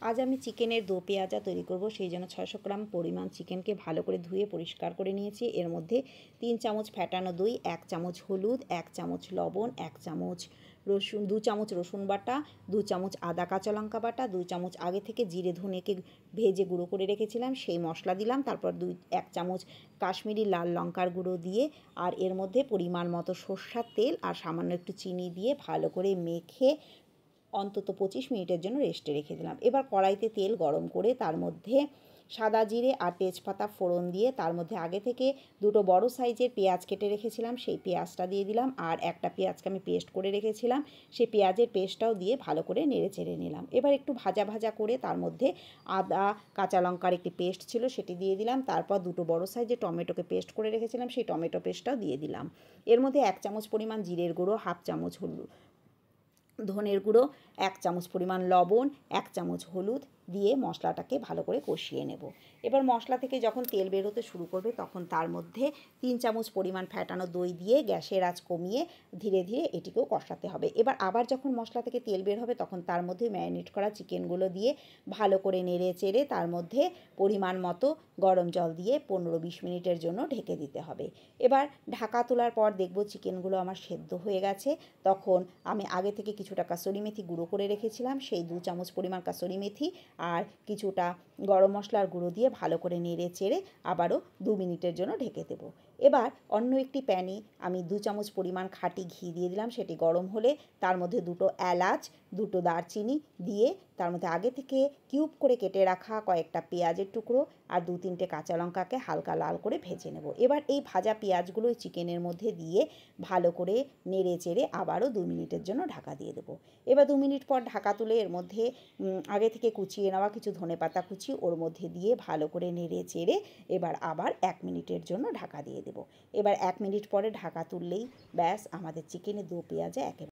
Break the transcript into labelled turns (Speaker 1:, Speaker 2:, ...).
Speaker 1: আজ আমি চিকেনের দো পেঁয়াজা তৈরি করব। সেই জন্য 600 গ্রাম পরিমাণ চিকেনকে ভালো করে ধুয়ে পরিষ্কার করে নিয়েছি। এর মধ্যে 3 চামচ ফ্যাটানো দই, 1 চামচ হলুদ, 1 চামচ লবণ, 1 চামচ রসুন, 2 চামচ রসুন বাটা, 2 চামচ আদা কাঁচা লঙ্কা বাটা, 2 চামচ আগে থেকে জিরে ধনেকে ভেজে গুঁড়ো করে রেখেছিলাম সেই মশলা দিলাম। তারপর 1 চামচ কাশ্মীরি লাল লঙ্কার গুঁড়ো দিয়ে আর এর মধ্যে পরিমাণ মতো সর্ষের তেল আর সামান্য একটু চিনি দিয়ে ভালো করে মেখে অন্তত 25 মিনিটের জন্য রেস্টে রেখে দিলাম। এবার কড়াইতে তেল গরম করে তার মধ্যে সাদা জিরে আর তেজপাতা ফোড়ন দিয়ে তার মধ্যে আগে থেকে দুটো বড় সাইজের পেঁয়াজ কেটে রেখেছিলাম সেই পেঁয়াজটা দিয়ে দিলাম। আর একটা পেঁয়াজকে আমি পেস্ট করে রেখেছিলাম সেই পেঁয়াজের পেস্টটাও দিয়ে ভালো করে নেড়ে চেড়ে নিলাম। এবার একটু ভাজা ভাজা করে তার মধ্যে আদা কাঁচা লঙ্কার একটি পেস্ট ছিল সেটি দিয়ে দিলাম। তারপর দুটো বড় সাইজের টমেটোকে পেস্ট করে রেখেছিলাম সেই টমেটো পেস্টটাও দিয়ে দিলাম। এর মধ্যে 1 চামচ পরিমাণ জিরের গুঁড়ো, হাফ চামচ ধনের গুঁড়ো, 1 চামচ পরিমাণ লবণ, 1 চামচ হলুদ দিয়ে মশলাটাকে ভালো করে কষিয়ে নেব। এবার মশলা থেকে যখন তেল বেরোতে শুরু করবে তখন তার মধ্যে 3 চামচ পরিমাণ ফ্যাটানো দই দিয়ে গ্যাসের আঁচ কমিয়ে ধীরে ধীরে এটিকেও কষাতে হবে। এবার আবার যখন মশলা থেকে তেল বের হবে তখন তার মধ্যে ম্যারিনেট করা চিকেনগুলো দিয়ে ভালো করে নেড়ে চেড়ে তার মধ্যে পরিমাণ মতো গরম জল দিয়ে 15-20 মিনিটের জন্য ঢেকে দিতে হবে। এবার ঢাকা তোলার পর দেখব চিকেনগুলো আমার সেদ্ধ হয়ে গেছে। তখন আমি আগে থেকে কিছুটা কাসুরি মেথি গুঁড়ো করে রেখেছিলাম সেই 2 চামচ পরিমাণ কাসুরি মেথি আর কিছুটা গরম মশলার গুঁড়ো দিয়ে ভালো করে নেড়ে চেড়ে আবারও 2 মিনিটের জন্য ঢেকে দেবো। এবার অন্য একটি প্যানে আমি 2 চামচ পরিমাণ খাঁটি ঘি দিয়ে দিলাম। সেটি গরম হলে তার মধ্যে দুটো এলাচ, দুটো দারচিনি দিয়ে তার মধ্যে আগে থেকে কিউব করে কেটে রাখা কয়েকটা পেঁয়াজের টুকরো আর 2-3টে কাঁচা লঙ্কাকে হালকা লাল করে ভেজে নেব। এবার এই ভাজা পেঁয়াজগুলো চিকেনের মধ্যে দিয়ে ভালো করে নেড়ে চেড়ে আবারও 2 মিনিটের জন্য ঢাকা দিয়ে দেবো। এবার 2 মিনিট পর ঢাকা তুলে এর মধ্যে আগে থেকে কুচিয়ে নেওয়া কিছু ধনেপাতা কুচি ওর মধ্যে দিয়ে ভালো করে নেড়ে চেড়ে এবার আবার 1 মিনিটের জন্য ঢাকা দিয়ে দেবো। এবার 1 মিনিট পরে ঢাকা তুললেই ব্যাস আমাদের চিকেনের দো পেঁয়াজা একেবারে